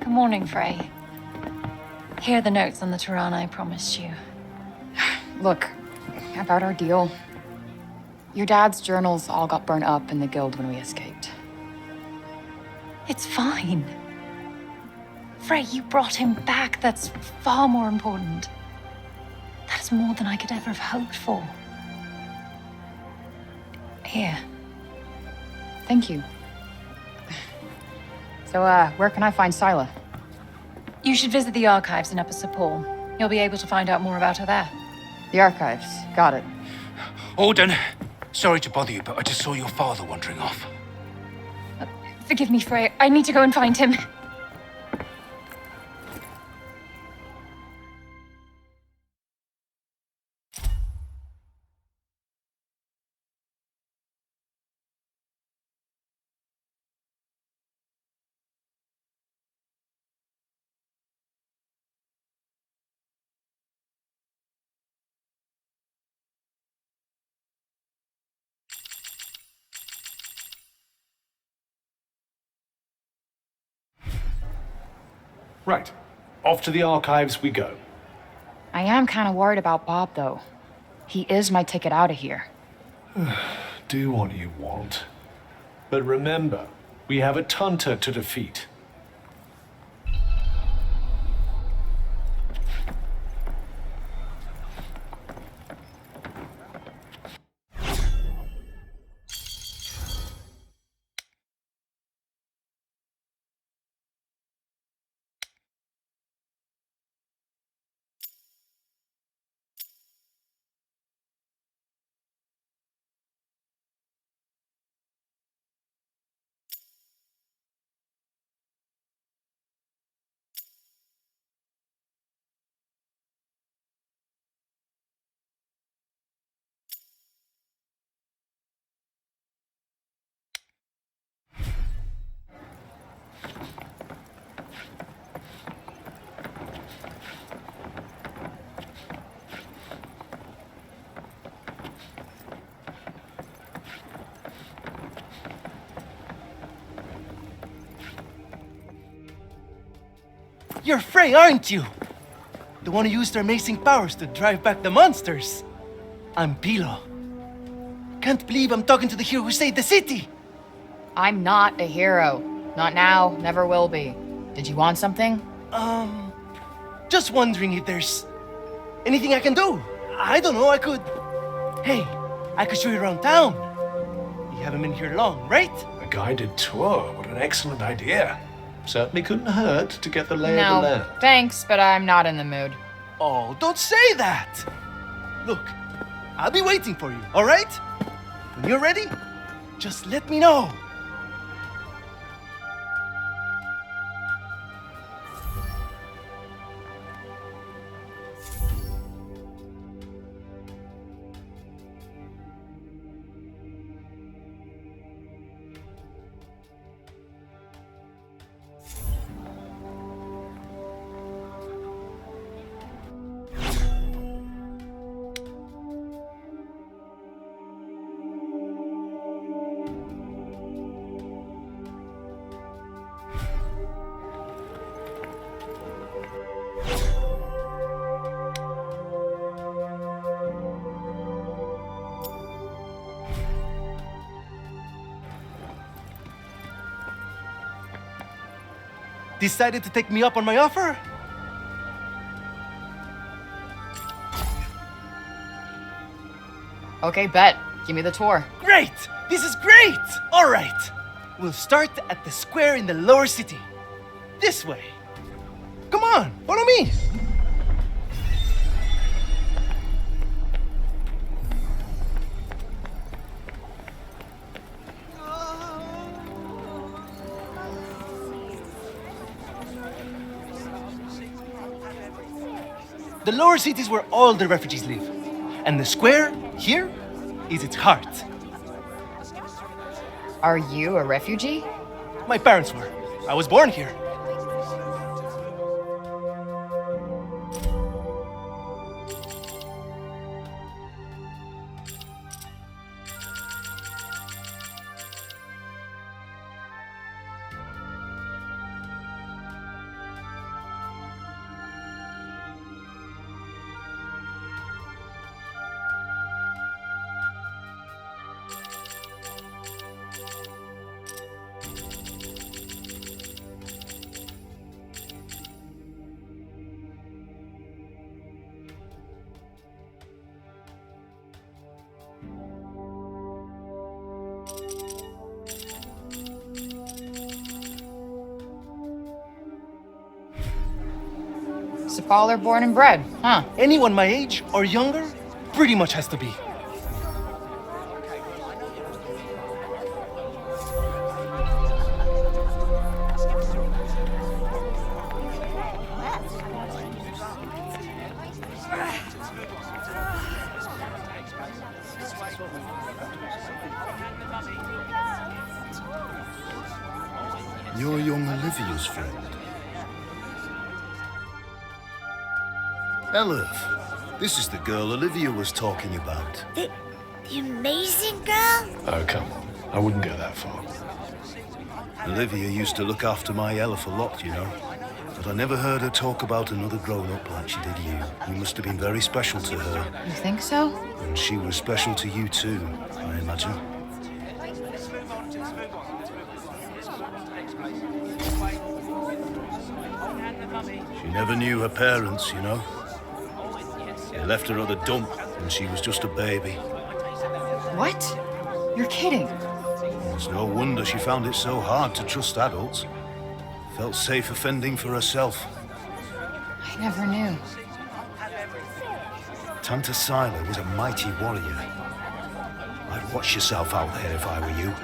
Good morning, Frey. Here are the notes on the Tirana I promised you. Look, about our deal. Your dad's journals all got burnt up in the guild when we escaped. It's fine. Frey, you brought him back. That's far more important. That is more than I could ever have hoped for. Here. Thank you. So, where can I find Scylla? You should visit the archives in Upper Sapor. You'll be able to find out more about her there. The archives. Got it. Alden, sorry to bother you, but I just saw your father wandering off. Forgive me, Frey. I need to go and find him. Right. Off to the archives we go. I am kind of worried about Bob, though. He is my ticket out of here. Do what you want. But remember, we have a Tunter to defeat. You're Frey, aren't you? The one who used her amazing powers to drive back the monsters. I'm Pilo. Can't believe I'm talking to the hero who saved the city. I'm not a hero. Not now, never will be. Did you want something? Just wondering if there's anything I can do. I don't know, I could... Hey, I could show you around town. You haven't been here long, right? A guided tour. What an excellent idea. Certainly couldn't hurt to get the lay of the No, land. thanks, but I'm not in the mood. Oh, don't say that! Look, I'll be waiting for you, all right? When you're ready, just let me know. Decided to take me up on my offer? Okay, bet. Give me the tour. Great! This is great! All right. We'll start at the square in the lower city. This way. Come on, follow me. The lower city is where all the refugees live. And the square, here, is its heart. Are you a refugee? My parents were. I was born here. Parsifal are born and bred, huh? Anyone my age or younger pretty much has to be. You're young Olivia's friend. Elif, this is the girl Olivia was talking about. The amazing girl? Oh, come on. I wouldn't go that far. Olivia used to look after my Elif a lot, you know. But I never heard her talk about another grown-up like she did you. You must have been very special to her. You think so? And she was special to you too, I imagine. She never knew her parents, you know. They left her at the dump when she was just a baby. What? You're kidding. It's no wonder she found it so hard to trust adults. Felt safer fending for herself. I never knew. Tanta Sila was a mighty warrior. I'd watch yourself out there if I were you.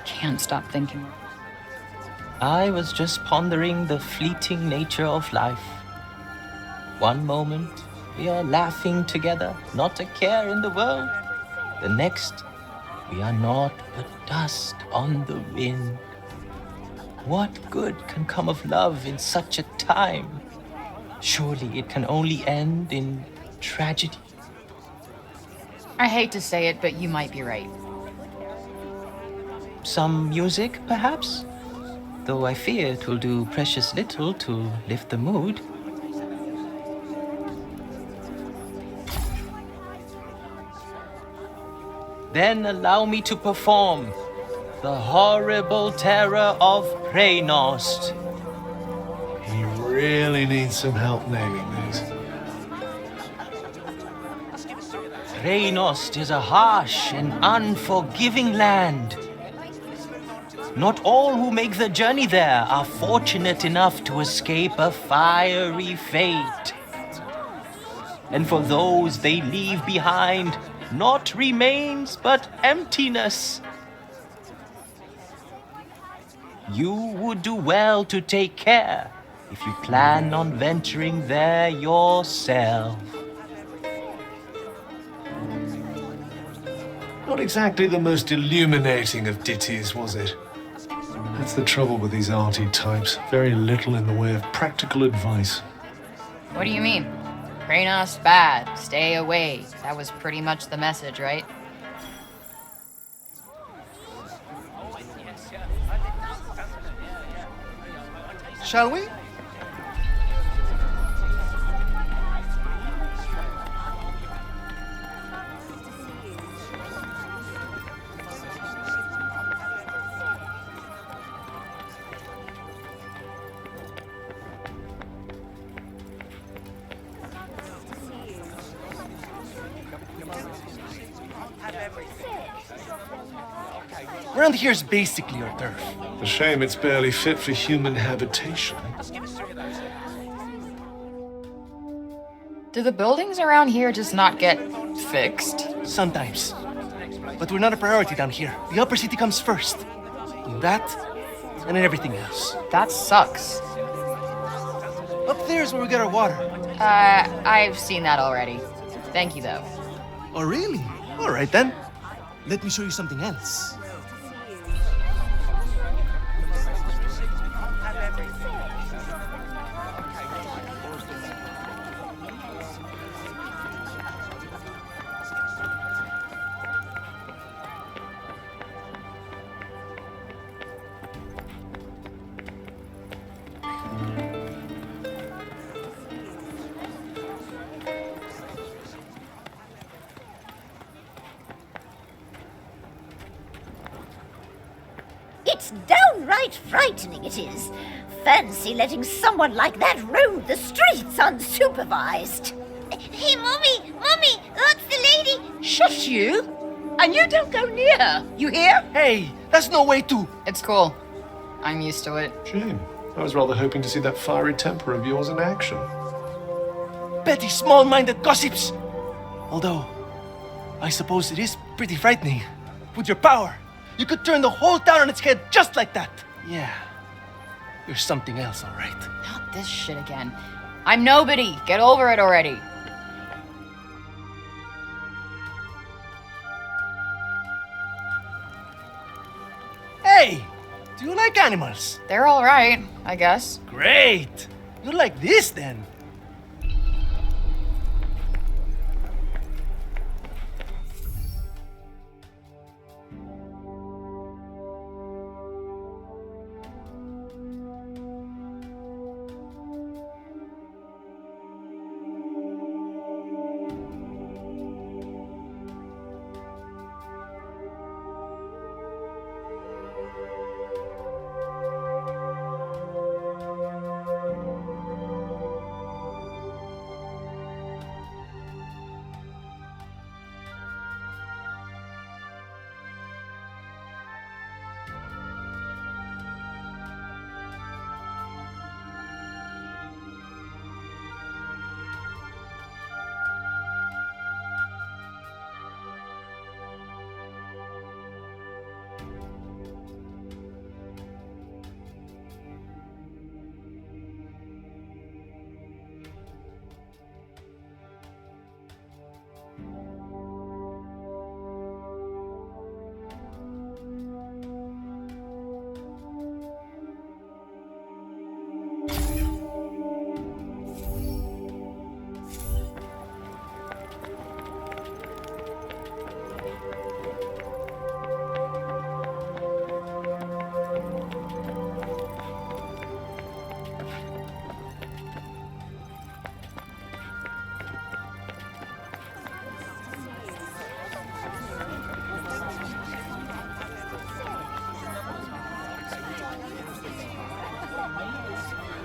Can't stop thinking. I was just pondering the fleeting nature of life. One moment, we are laughing together, not a care in the world. The next, we are naught but dust on the wind. What good can come of love in such a time? Surely it can only end in tragedy. I hate to say it, but you might be right. Some music, perhaps? Though I fear it will do precious little to lift the mood. Then allow me to perform the horrible terror of Preynost. He really needs some help naming these. Preynost is a harsh and unforgiving land. Not all who make the journey there are fortunate enough to escape a fiery fate. And for those they leave behind, naught remains but emptiness. You would do well to take care if you plan on venturing there yourself. Not exactly the most illuminating of ditties, was it? That's the trouble with these arty types. Very little in the way of practical advice. What do you mean? Preynost bad, stay away. That was pretty much the message, right? Shall we? Around here's basically our turf. A shame it's barely fit for human habitation. Do the buildings around here just not get fixed? Sometimes. But we're not a priority down here. The upper city comes first. And that, and then everything else. That sucks. Up there's where we get our water. I've seen that already. Thank you, though. Oh, really? All right, then. Let me show you something else. It's downright frightening, it is. Fancy letting someone like that roam the streets unsupervised. Hey, Mommy! Mommy! Look, the lady! Shush you! And you don't go near her, you hear? Hey, that's no way to... It's cool. I'm used to it. Shame. I was rather hoping to see that fiery temper of yours in action. Petty, small-minded gossips. Although, I suppose it is pretty frightening. With your power, you could turn the whole town on its head just like that. Yeah, you're something else, all right. Not this shit again. I'm nobody. Get over it already. Hey, do you like animals? They're all right, I guess. Great. You like this then?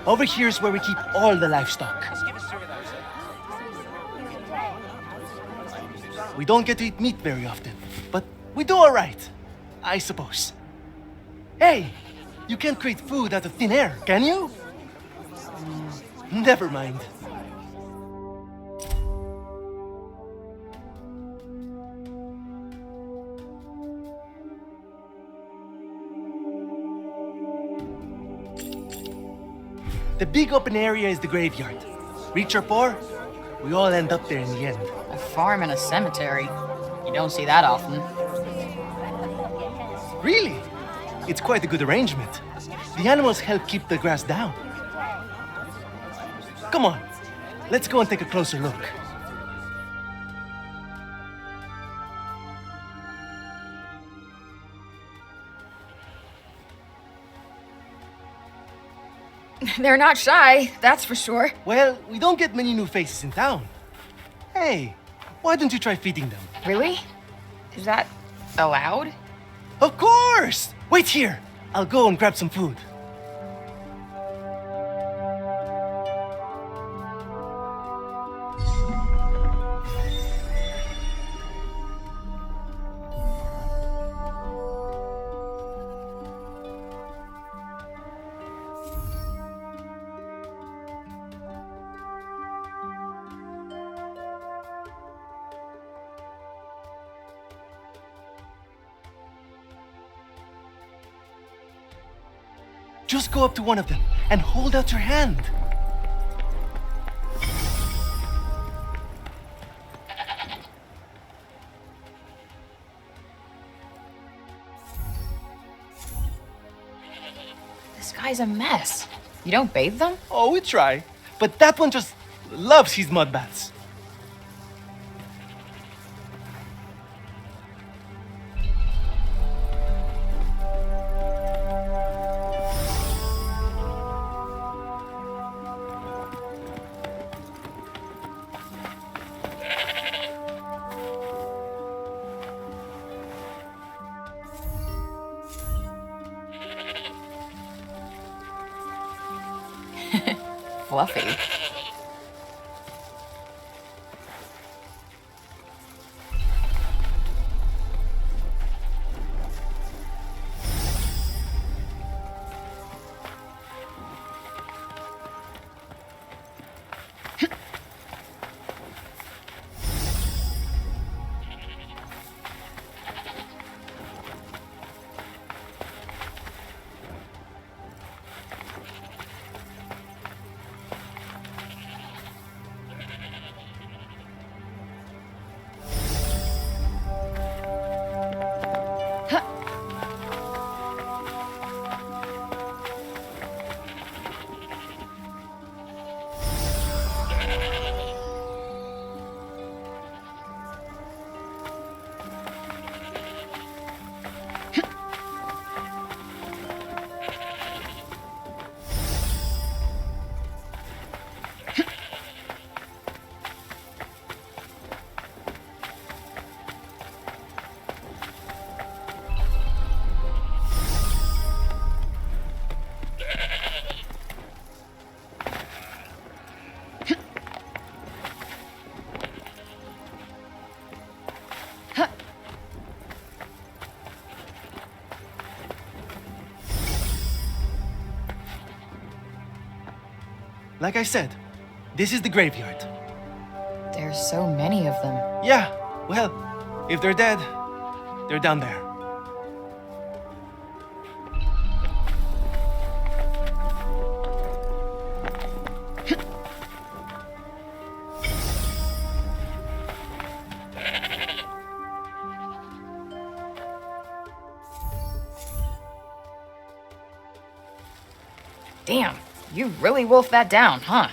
Over here is where we keep all the livestock. We don't get to eat meat very often, but we do all right, I suppose. Hey, you can't create food out of thin air, can you? Never mind. The big open area is the graveyard. Rich or poor, we all end up there in the end. A farm and a cemetery. You don't see that often. Really? It's quite a good arrangement. The animals help keep the grass down. Come on, let's go and take a closer look. They're not shy, that's for sure. Well, we don't get many new faces in town. Hey, why don't you try feeding them? Really? Is that allowed? Of course! Wait here. I'll go and grab some food. Just go up to one of them and hold out your hand. This guy's a mess. You don't bathe them? Oh, we try. But that one just loves his mud baths. fluffy. Like I said, this is the graveyard. There's so many of them. Yeah, well, if they're dead, they're down there. Damn, you really wolfed that down, huh?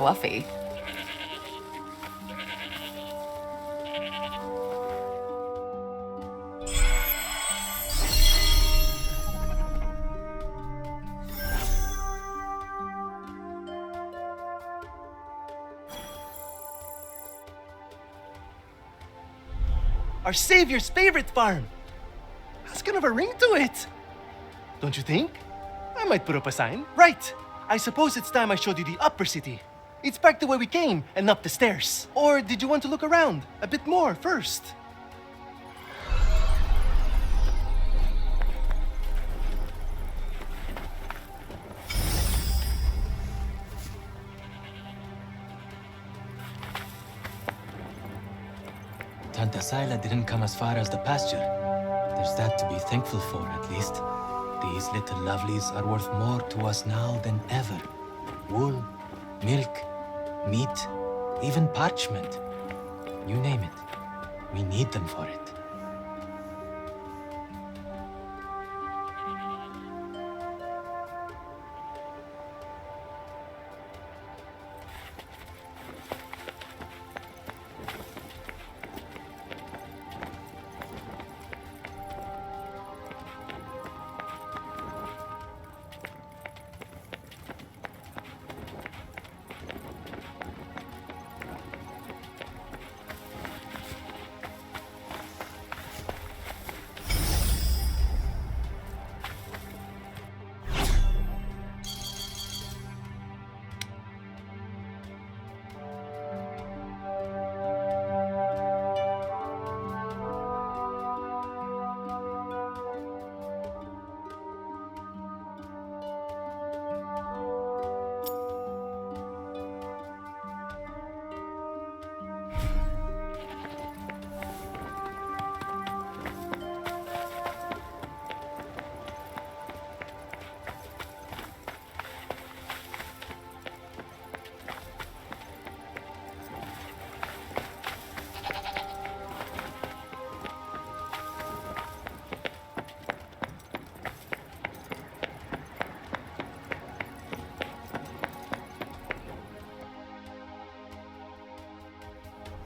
fluffy. Our savior's favorite farm. Has kind of a ring to it. Don't you think? I might put up a sign. Right. I suppose it's time I showed you the upper city. It's back the way we came and up the stairs. Or did you want to look around a bit more first? Tanta Sila didn't come as far as the pasture. There's that to be thankful for, at least. These little lovelies are worth more to us now than ever. Wool, milk, meat, even parchment. You name it. We need them for it.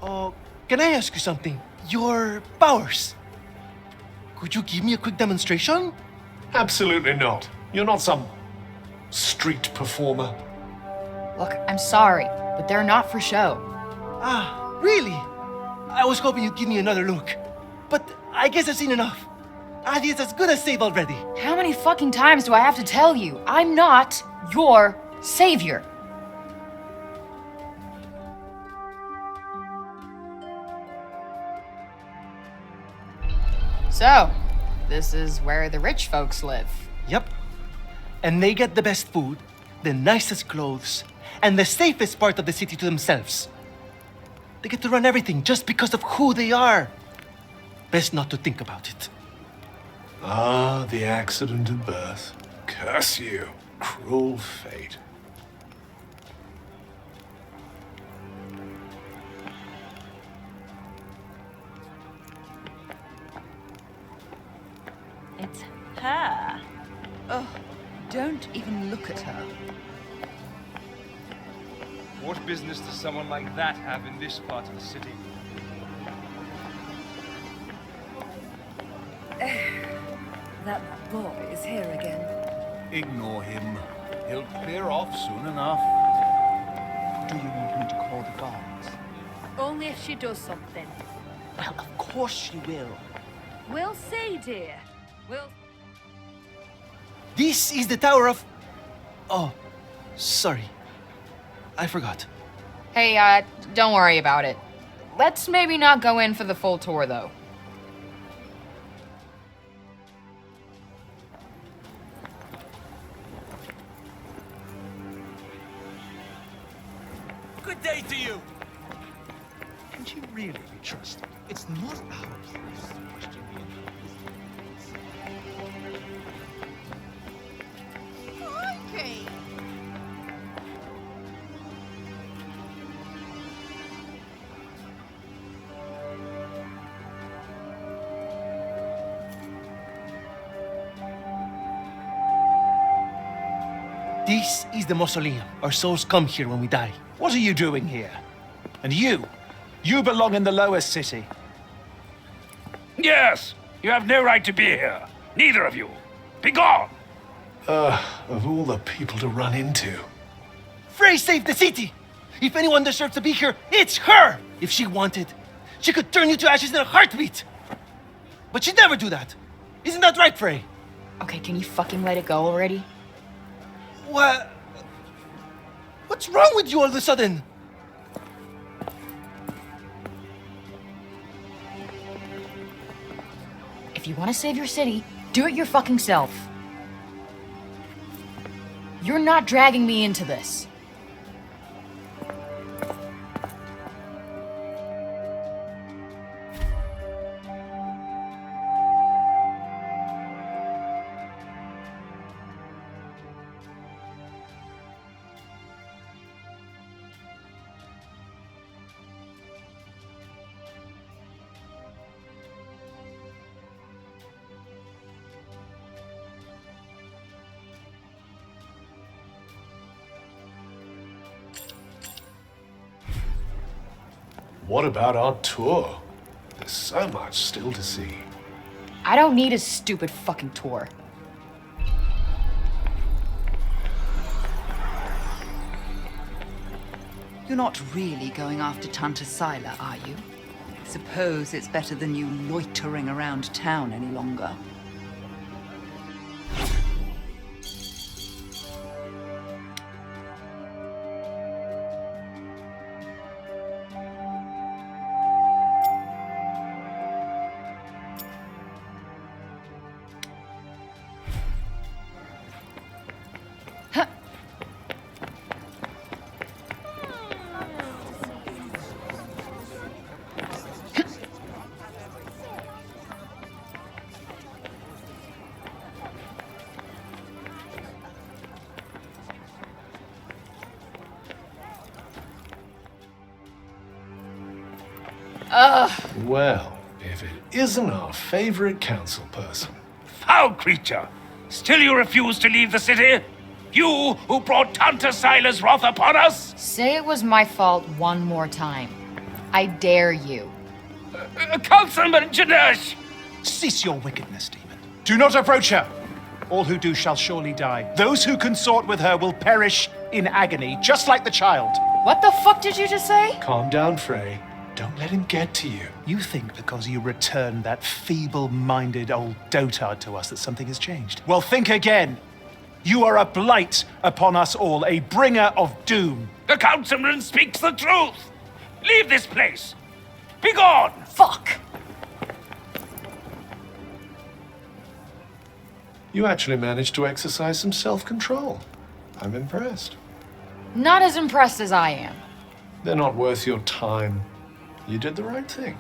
Oh, can I ask you something? Your powers. Could you give me a quick demonstration? Absolutely not. You're not some street performer. Look, I'm sorry, but they're not for show. Ah, really? I was hoping you'd give me another look. But I guess I've seen enough. Adi is as good as saved already. How many fucking times do I have to tell you? I'm not your savior. So, this is where the rich folks live. Yep. And they get the best food, the nicest clothes, and the safest part of the city to themselves. They get to run everything just because of who they are. Best not to think about it. Ah, the accident of birth. Curse you, cruel fate. It's her. Oh, don't even look at her. What business does someone like that have in this part of the city? That boy is here again. Ignore him. He'll clear off soon enough. Do you want me to call the guards? Only if she does something. Well, of course she will. We'll see, dear. We'll... This is the Tower of... Oh, sorry. I forgot. Hey, don't worry about it. Let's maybe not go in for the full tour, though. Good day to you! Can she really be trusted? It's not our place to question Crikey! This is the mausoleum. Our souls come here when we die. What are you doing here? And you belong in the lowest city. Yes, you have no right to be here. Neither of you. Be gone! Of all the people to run into. Frey saved the city! If anyone deserves to be here, it's her! If she wanted, she could turn you to ashes in a heartbeat! But she'd never do that. Isn't that right, Frey? Okay, can you fucking let it go already? What? What's wrong with you all of a sudden? If you want to save your city, do it your fucking self. You're not dragging me into this. What about our tour? There's so much still to see. I don't need a stupid fucking tour. You're not really going after Tanta Sila, are you? Suppose it's better than you loitering around town any longer. Well, if it isn't our favorite council person. Foul creature! Still you refuse to leave the city? You who brought Tanta Sila's wrath upon us? Say it was my fault one more time. I dare you. Councilman Janesh! Cease your wickedness, demon. Do not approach her. All who do shall surely die. Those who consort with her will perish in agony, just like the child. What the fuck did you just say? Calm down, Frey. Don't let him get to you. You think because you returned that feeble-minded old dotard to us that something has changed? Well, think again. You are a blight upon us all, a bringer of doom. The councilman speaks the truth! Leave this place! Be gone! Fuck! You actually managed to exercise some self-control. I'm impressed. Not as impressed as I am. They're not worth your time. You did the right thing.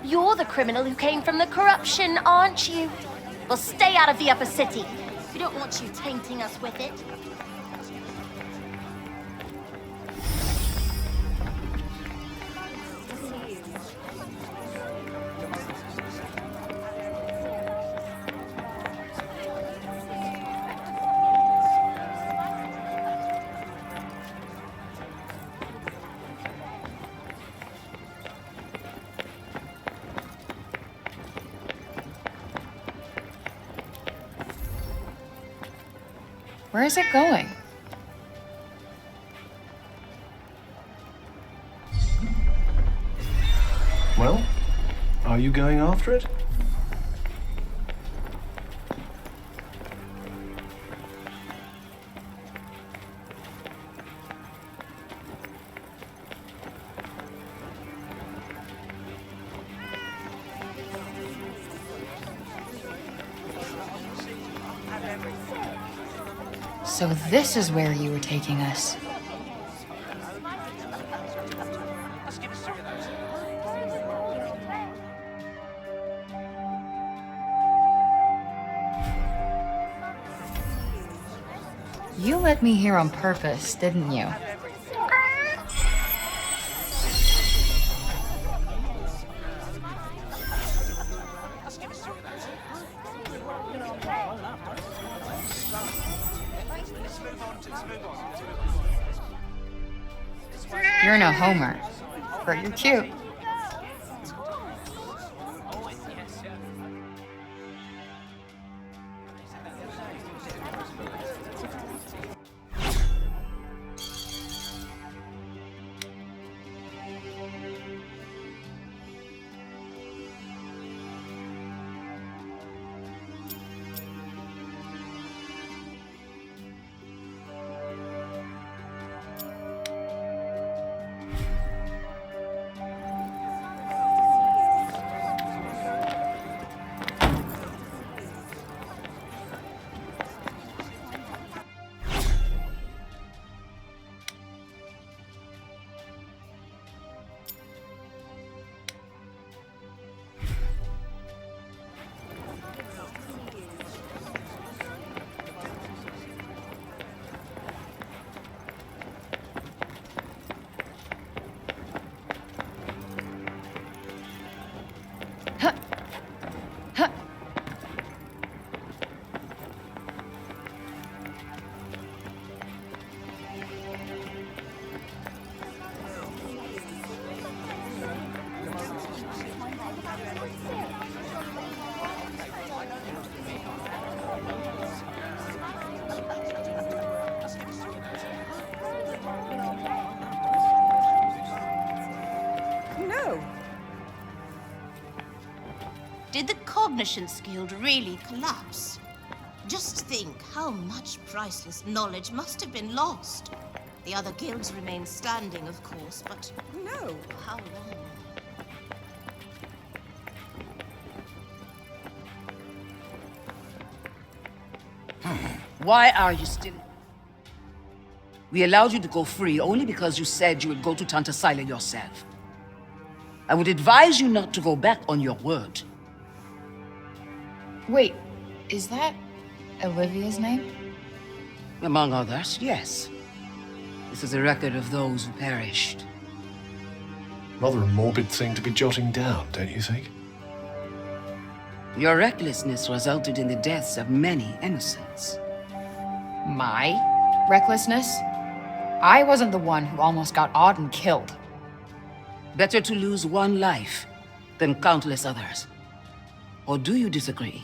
You're the criminal who came from the corruption, aren't you? Well, stay out of the upper city. We don't want you tainting us with it. Where is it going? Are you going after it? So this is where you were taking us. You let me here on purpose, didn't you? You're no homer, but you're cute. Did the Cognitions Guild really collapse? Just think how much priceless knowledge must have been lost. The other guilds remain standing, of course, but no, how long? Why are you still... We allowed you to go free only because you said you would go to Tanta Sila yourself. I would advise you not to go back on your word. Wait, is that Olivia's name? Among others, yes. This is a record of those who perished. Rather a morbid thing to be jotting down, don't you think? Your recklessness resulted in the deaths of many innocents. My recklessness? I wasn't the one who almost got Auden killed. Better to lose one life than countless others. Or do you disagree?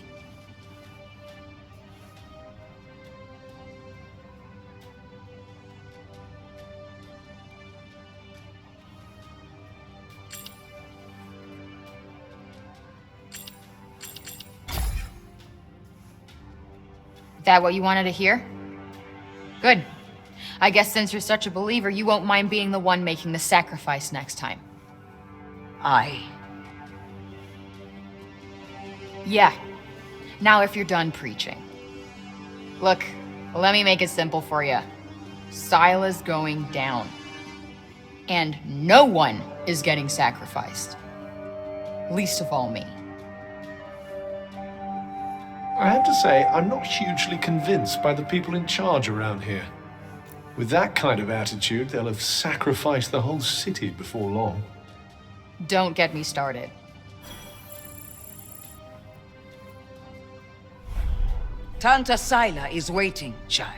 That what you wanted to hear? Good. I guess since you're such a believer, you won't mind being the one making the sacrifice next time. Yeah. Now if you're done preaching. Look, let me make it simple for you. Sila's going down. And no one is getting sacrificed. Least of all me. I have to say, I'm not hugely convinced by the people in charge around here. With that kind of attitude, they'll have sacrificed the whole city before long. Don't get me started. Tanta Sila is waiting, child.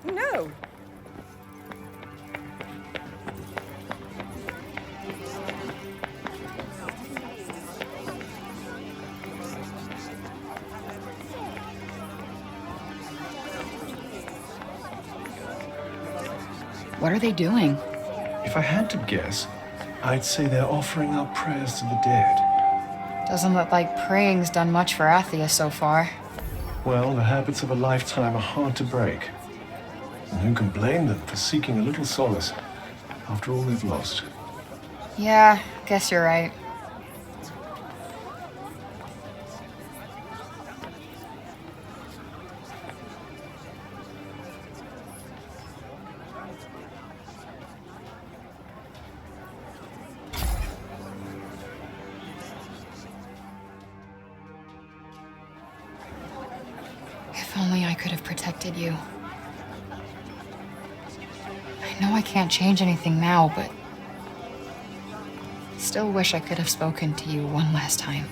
No. What are they doing? If I had to guess, I'd say they're offering up prayers to the dead. Doesn't look like praying's done much for Athia so far. Well, the habits of a lifetime are hard to break. And who can blame them for seeking a little solace after all they've lost? Yeah, guess you're right. If only I could have protected you. I know I can't change anything now, but still wish I could have spoken to you one last time.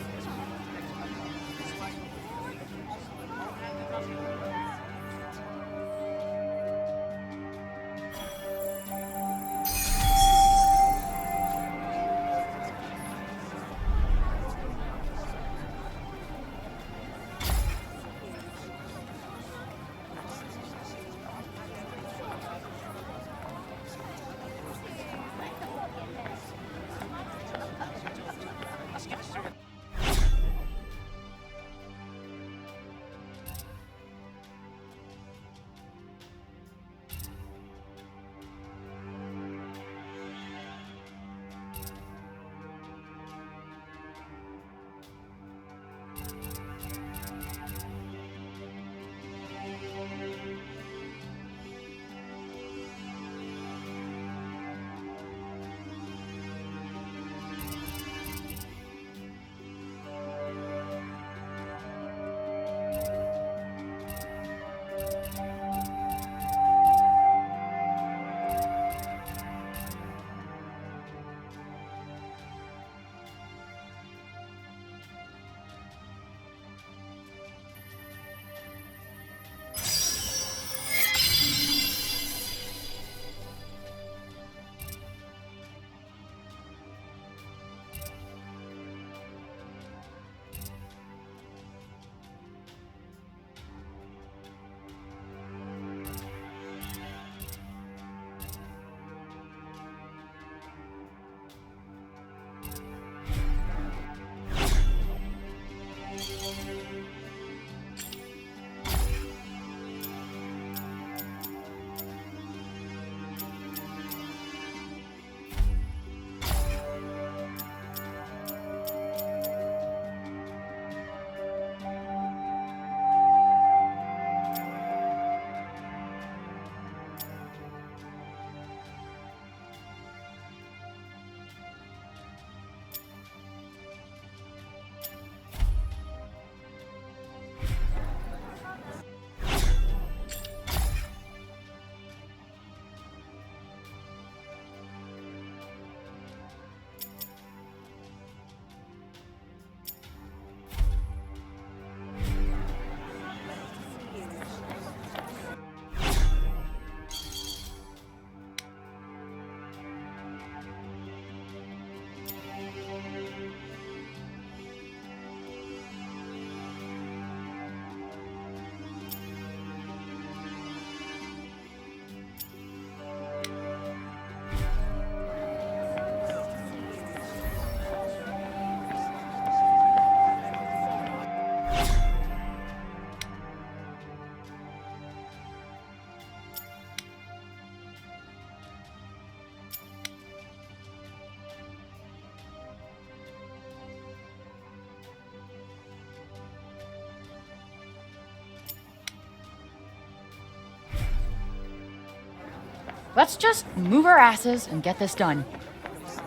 Let's just move our asses and get this done.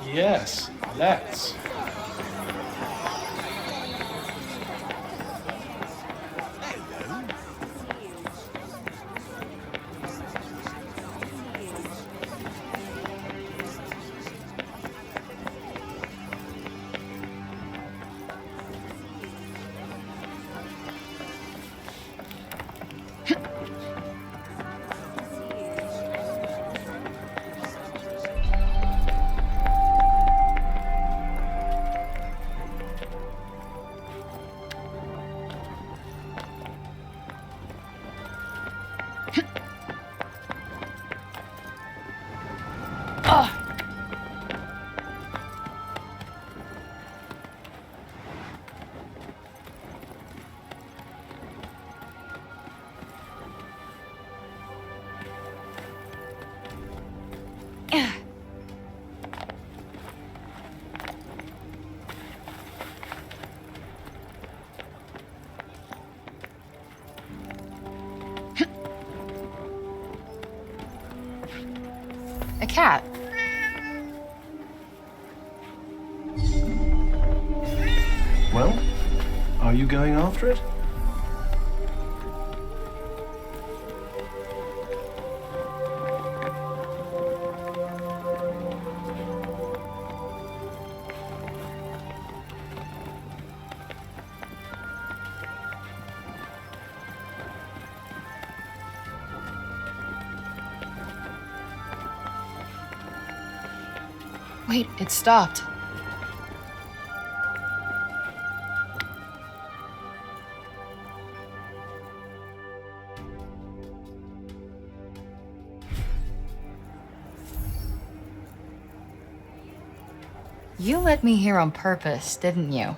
Yes, let's. A cat. Well, are you going after it? Wait, it stopped. You let me here on purpose, didn't you?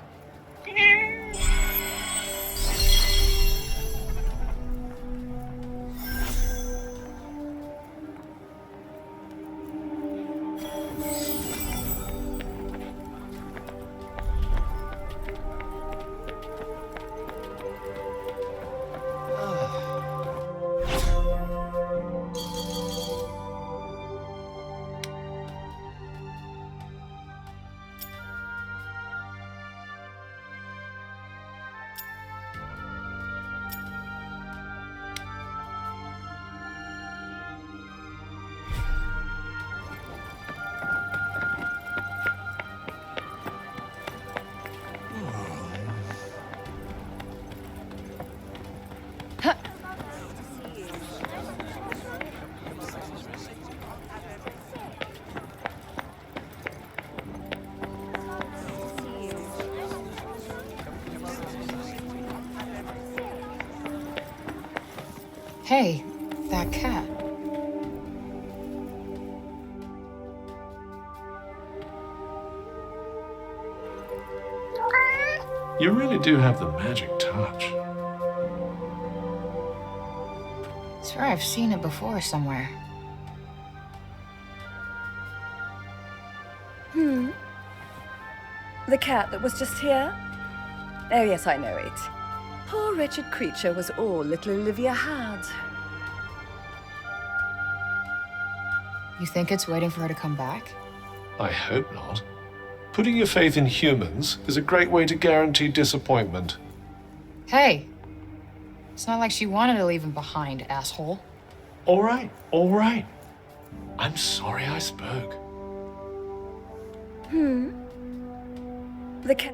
Hey, that cat. You really do have the magic touch. I swear I've seen it before somewhere. The cat that was just here? Oh, yes, I know it. Poor wretched creature was all little Olivia had. You think it's waiting for her to come back? I hope not. Putting your faith in humans is a great way to guarantee disappointment. Hey, it's not like she wanted to leave him behind, asshole. All right, all right. I'm sorry I spoke. The cat...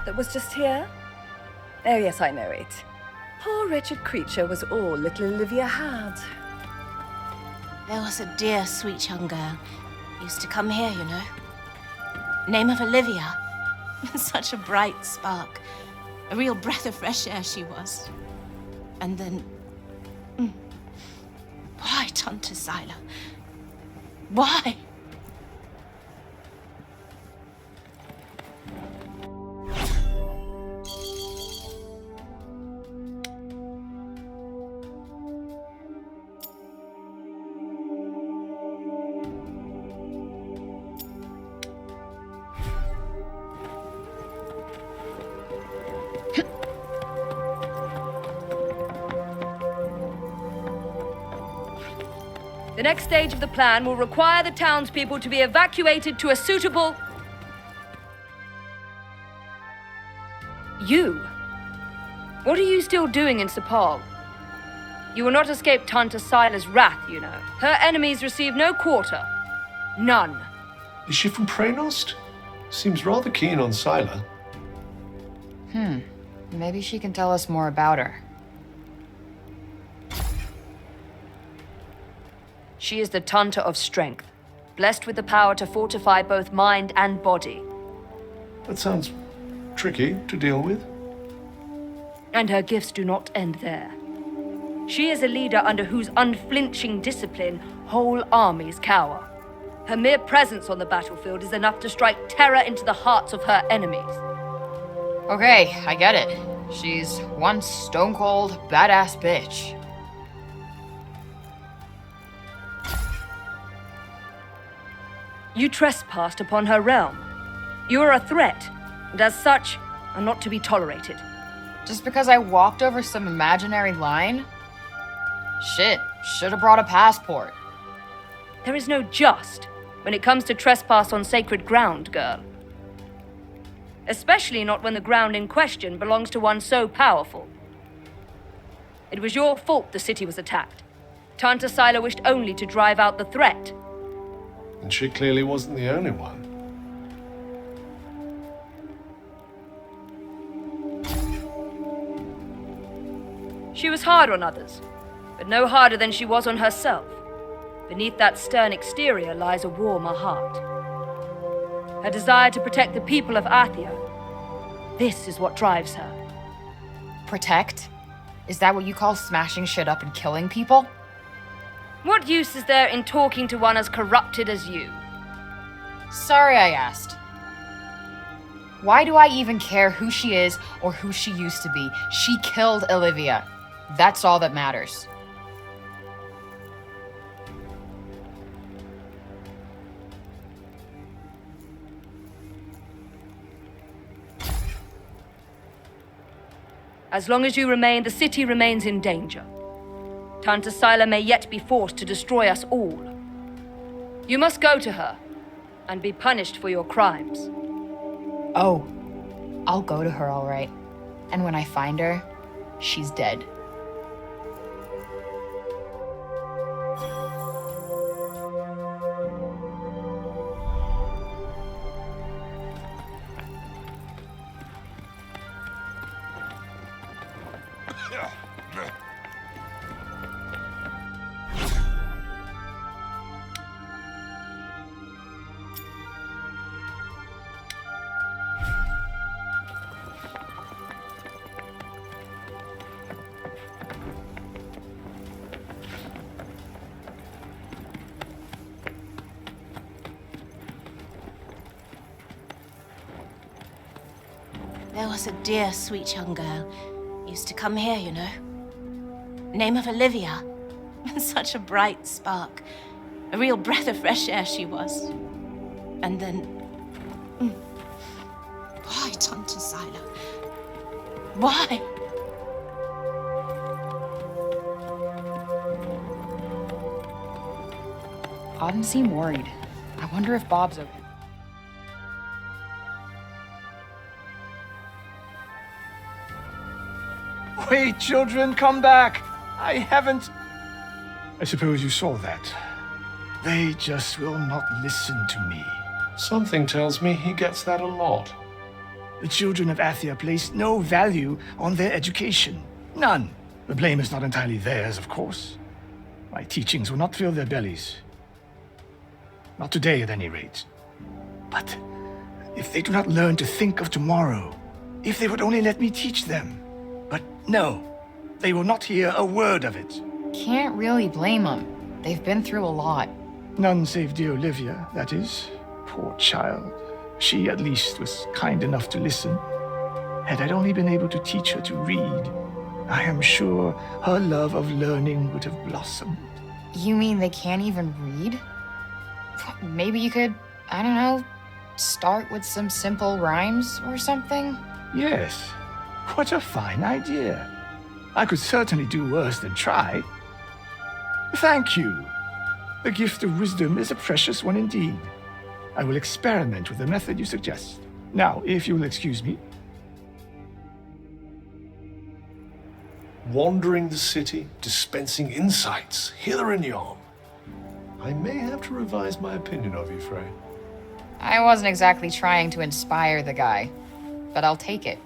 that was just here? Oh, yes, I know it. Poor wretched creature was all little Olivia had. There was a dear, sweet young girl. Used to come here, you know. Name of Olivia. Such a bright spark. A real breath of fresh air she was. And then... Why, Tante Sila? Why? The next stage of the plan will require the townspeople to be evacuated to a suitable... You? What are you still doing in Sepal? You will not escape Tante Sila's wrath, you know. Her enemies receive no quarter. None. Is she from Praenost? Seems rather keen on Sila. Maybe she can tell us more about her. She is the Tanta of Strength, blessed with the power to fortify both mind and body. That sounds tricky to deal with. And her gifts do not end there. She is a leader under whose unflinching discipline whole armies cower. Her mere presence on the battlefield is enough to strike terror into the hearts of her enemies. Okay, I get it. She's one stone-cold, badass bitch. You trespassed upon her realm. You are a threat, and as such, are not to be tolerated. Just because I walked over some imaginary line? Shit, should have brought a passport. There is no just when it comes to trespass on sacred ground, girl. Especially not when the ground in question belongs to one so powerful. It was your fault the city was attacked. Tanta Sila wished only to drive out the threat. And she clearly wasn't the only one. She was hard on others, but no harder than she was on herself. Beneath that stern exterior lies a warmer heart. Her desire to protect the people of Athia. This is what drives her. Protect? Is that what you call smashing shit up and killing people? What use is there in talking to one as corrupted as you? Sorry I asked. Why do I even care who she is or who she used to be? She killed Olivia. That's all that matters. As long as you remain, the city remains in danger. Tanta Sila may yet be forced to destroy us all. You must go to her and be punished for your crimes. Oh, I'll go to her, all right. And when I find her, she's dead. There was a dear, sweet young girl. Used to come here, you know. Name of Olivia. Such a bright spark. A real breath of fresh air she was. And then... Why, Tanta Sila? Why? Autumn seemed worried. I wonder if Bob's okay. Wait, children, come back. I haven't... I suppose you saw that. They just will not listen to me. Something tells me he gets that a lot. The children of Athia place no value on their education. None. The blame is not entirely theirs, of course. My teachings will not fill their bellies. Not today, at any rate. But if they do not learn to think of tomorrow, if they would only let me teach them. But no, they will not hear a word of it. Can't really blame them. They've been through a lot. None save dear Olivia, that is. Poor child. She, at least, was kind enough to listen. Had I only been able to teach her to read, I am sure her love of learning would have blossomed. You mean they can't even read? Maybe you could, I don't know, start with some simple rhymes or something? Yes. What a fine idea. I could certainly do worse than try. Thank you. The gift of wisdom is a precious one indeed. I will experiment with the method you suggest. Now, if you will excuse me. Wandering the city, dispensing insights, hither and yon. I may have to revise my opinion of you, Frey. I wasn't exactly trying to inspire the guy, but I'll take it.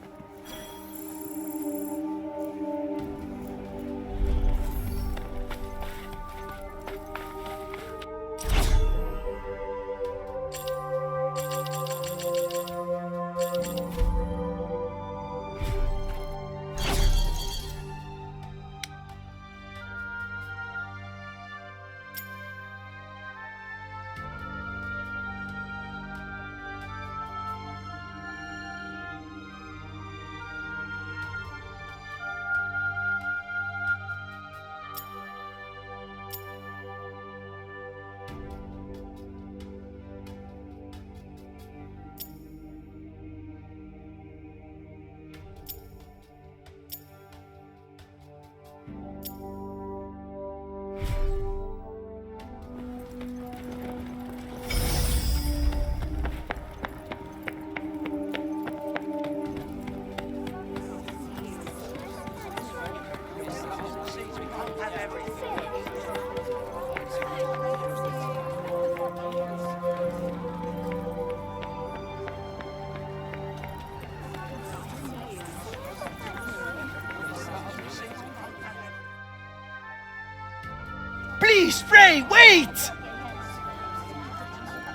Please, Frey, wait!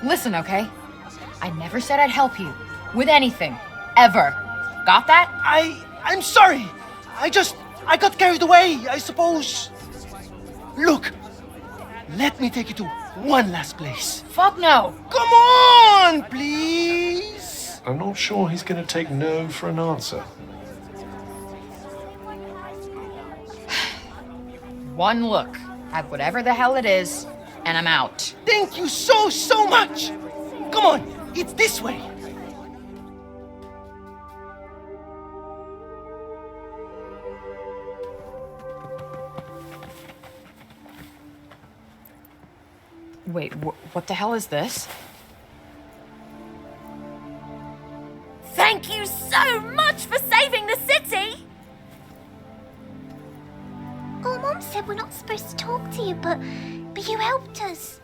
Listen, okay? I never said I'd help you. With anything. Ever. Got that? I'm sorry. I got carried away, I suppose. Look, let me take you to one last place. Fuck no. Come on, please. I'm not sure he's going to take no for an answer. One look at whatever the hell it is, and I'm out. Thank you so much. Come on, it's this way. Wait, what the hell is this? Thank you so much for saving the city! Oh, Mom said we're not supposed to talk to you, but you helped us.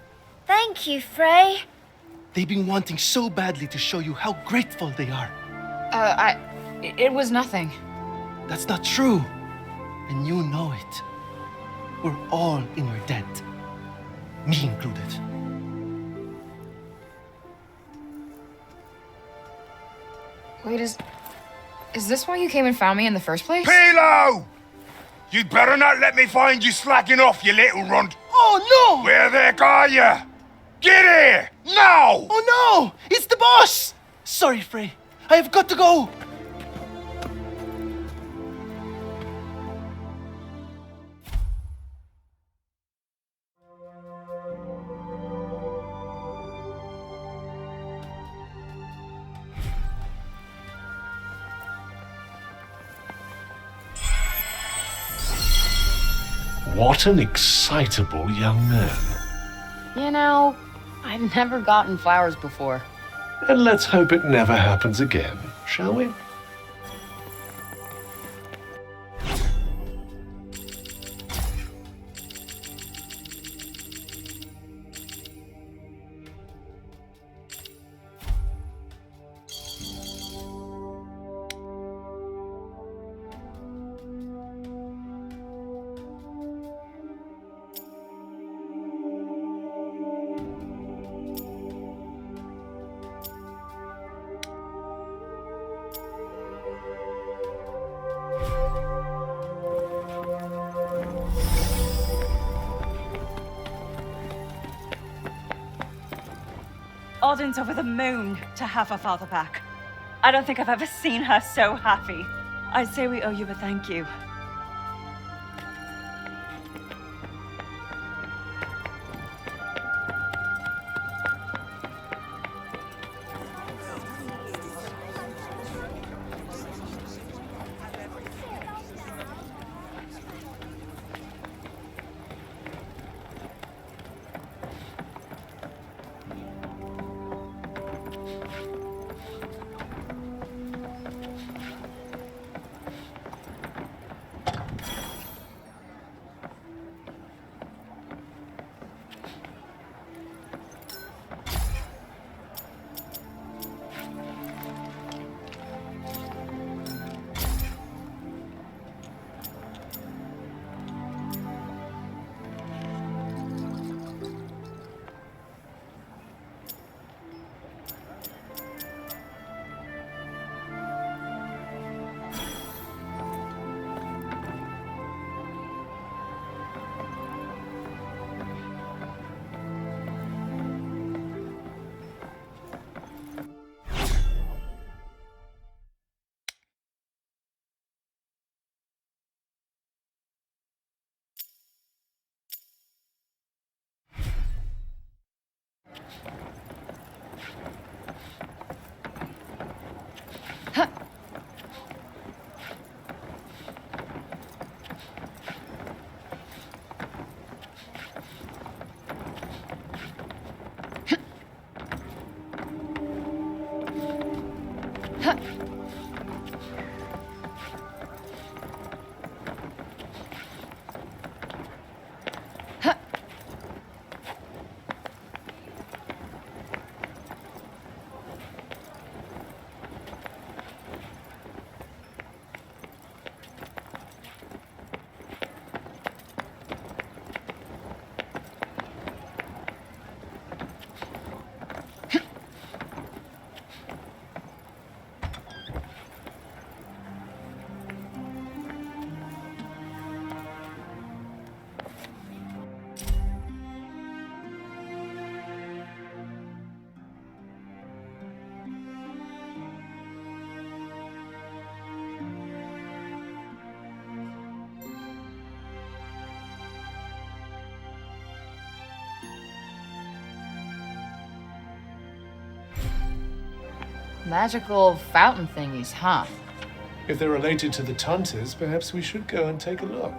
Thank you, Frey. They've been wanting so badly to show you how grateful they are. It was nothing. That's not true. And you know it. We're all in your debt. Me included. Wait, is this why you came and found me in the first place? Pilo! You'd better not let me find you slacking off, you little runt. Oh, no! Where the heck are you? Get here! Now! Oh, no! It's the boss! Sorry, Frey. I have got to go. What an excitable young man. You know, I've never gotten flowers before. And let's hope it never happens again, shall we? Odin's over the moon to have her father back. I don't think I've ever seen her so happy. I'd say we owe you a thank you. Magical fountain thingies, huh? If they're related to the Tunters, perhaps we should go and take a look.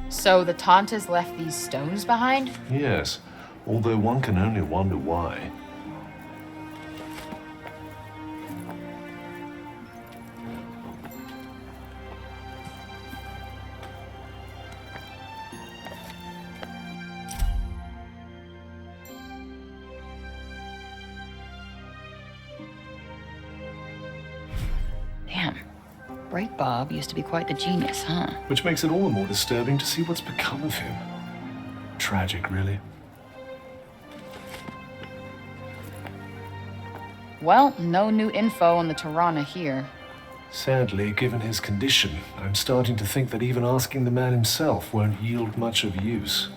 So the Tantas left these stones behind? Yes, although one can only wonder why. Damn. Bright Bob used to be quite the genius, huh? Which makes it all the more disturbing to see what's become of him. Tragic, really. Well, no new info on the Tirana here. Sadly, given his condition, I'm starting to think that even asking the man himself won't yield much of use.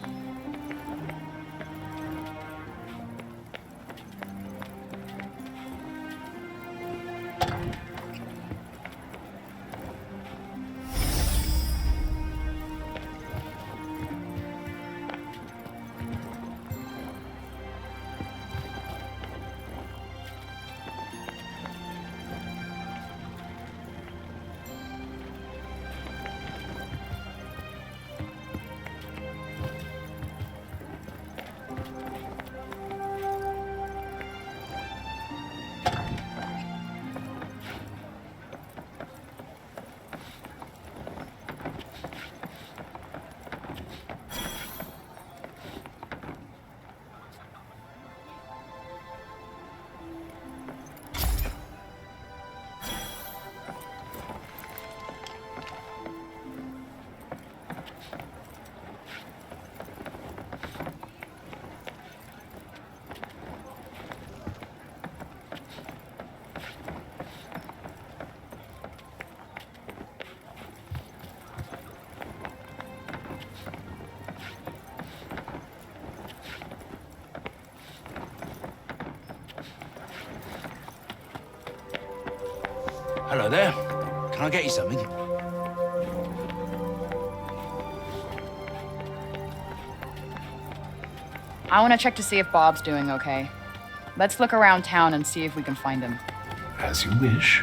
Hello there. Can I get you something? I want to check to see if Bob's doing okay. Let's look around town and see if we can find him. As you wish.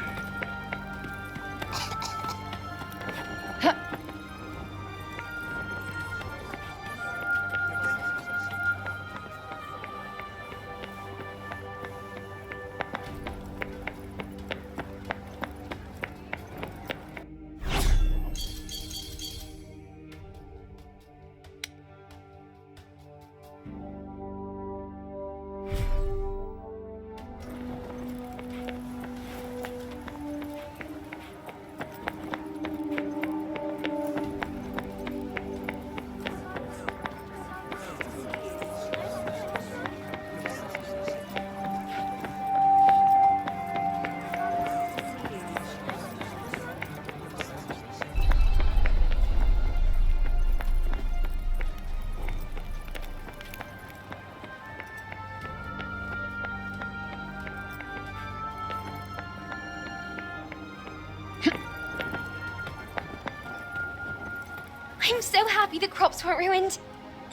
I'm so happy the crops weren't ruined.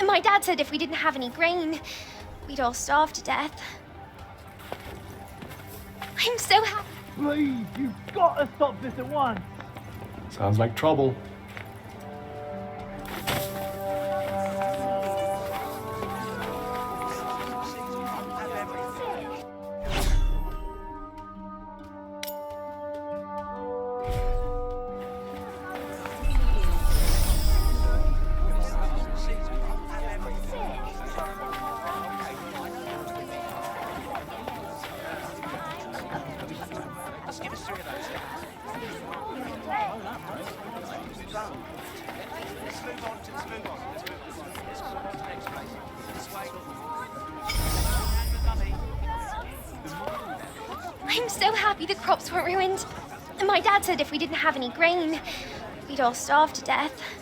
My dad said if we didn't have any grain, we'd all starve to death. I'm so happy. Please, you've got to stop this at once. Sounds like trouble. I'm so happy the crops weren't ruined. My dad said if we didn't have any grain, we'd You'd all starve to death.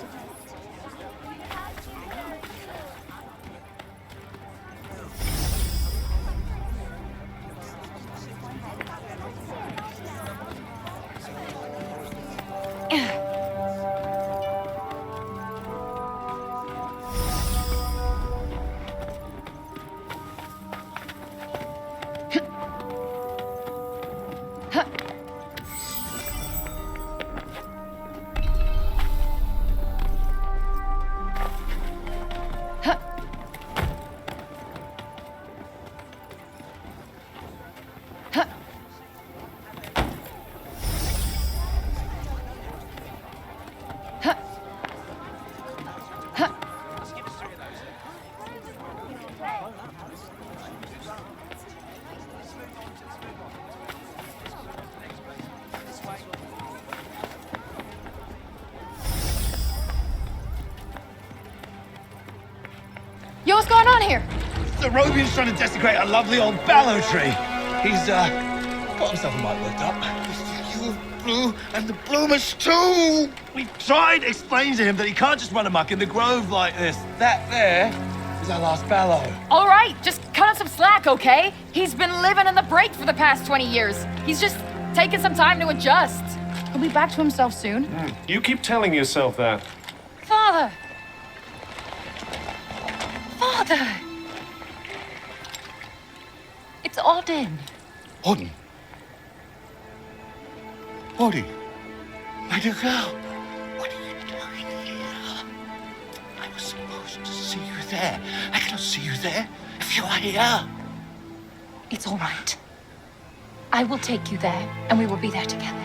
Yo, what's going on here? The Robian's trying to desecrate a lovely old ballow tree. He's, got himself a mite worked up. You, Blue, and the Bloomers too! We tried explaining to him that he can't just run amok in the grove like this. That there is our last ballow. All right, just cut him some slack, okay? He's been living in the break for the past 20 years. He's just taking some time to adjust. He'll be back to himself soon. You keep telling yourself that. Father! Father! It's Odin. Odin? Odin? My dear girl, what are you doing here? I was supposed to see you there. I cannot see you there if you are here. It's all right. I will take you there, and we will be there together.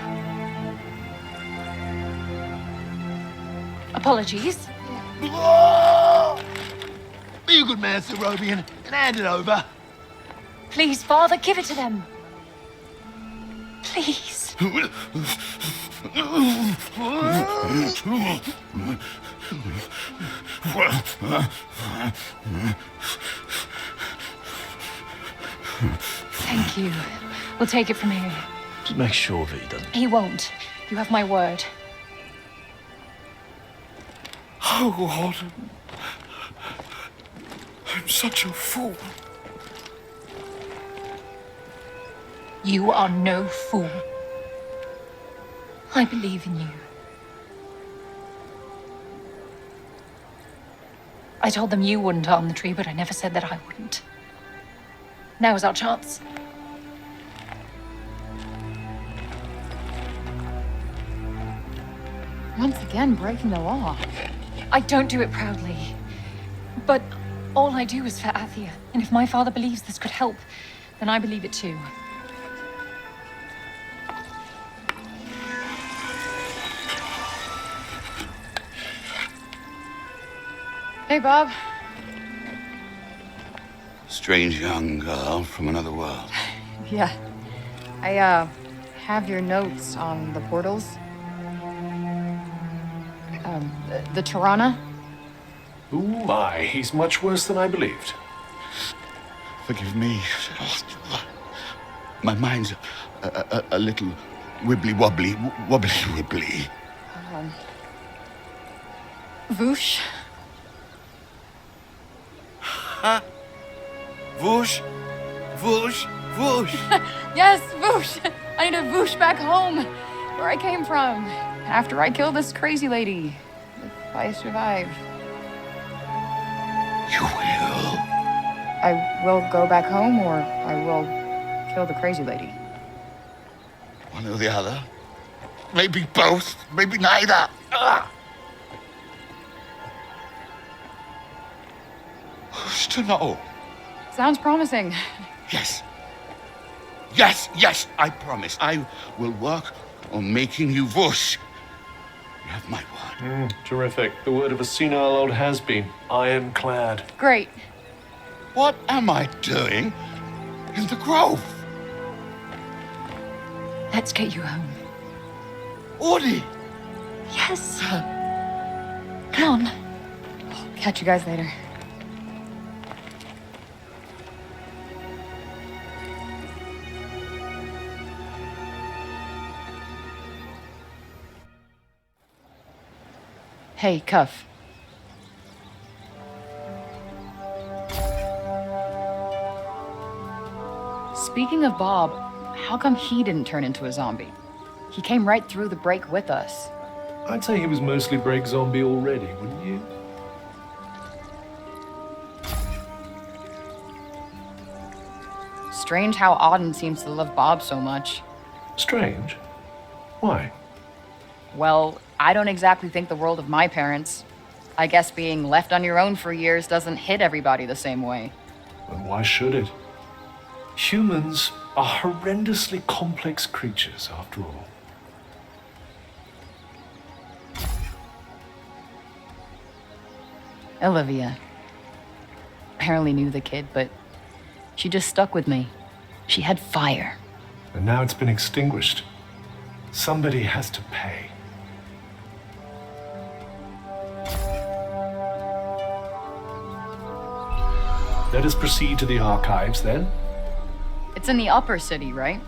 Apologies. Be a good man, Sir Robian, and hand it over. Please, Father, give it to them. Please. Thank you. We'll take it from here. Just make sure that he doesn't. He won't. You have my word. Oh, Odin. I'm such a fool. You are no fool. I believe in you. I told them you wouldn't harm the tree, but I never said that I wouldn't. Now is our chance. Once again, breaking the law. I don't do it proudly. But all I do is for Athia. And if my father believes this could help, then I believe it too. Hey, Bob. Strange young girl from another world. Yeah. I, have your notes on the portals. The Tirana. Oh my, he's much worse than I believed. Forgive me. My mind's a little wibbly-wobbly, wobbly-wibbly. Voosh. Huh? Whoosh, whoosh, whoosh. Yes, Voosh. I need to Voosh back home, where I came from, after I killed this crazy lady. If I survive. You will? I will go back home, or I will kill the crazy lady. One or the other. Maybe both, maybe neither. Ah! Who's to know? Sounds promising. Yes. Yes, yes, I promise. I will work on making you whoosh. You have my word. Terrific. The word of a senile old has-been. Ironclad. Great. What am I doing in the grove? Let's get you home. Audie! Yes. Come on. Catch you guys later. Hey, Cuff. Speaking of Bob, how come he didn't turn into a zombie? He came right through the break with us. I'd say he was mostly break zombie already, wouldn't you? Strange how Auden seems to love Bob so much. Strange? Why? Well, I don't exactly think the world of my parents. I guess being left on your own for years doesn't hit everybody the same way. And why should it? Humans are horrendously complex creatures, after all. Olivia. I hardly knew the kid, but she just stuck with me. She had fire. And now it's been extinguished. Somebody has to pay. Let us proceed to the archives, then. It's in the upper city, right?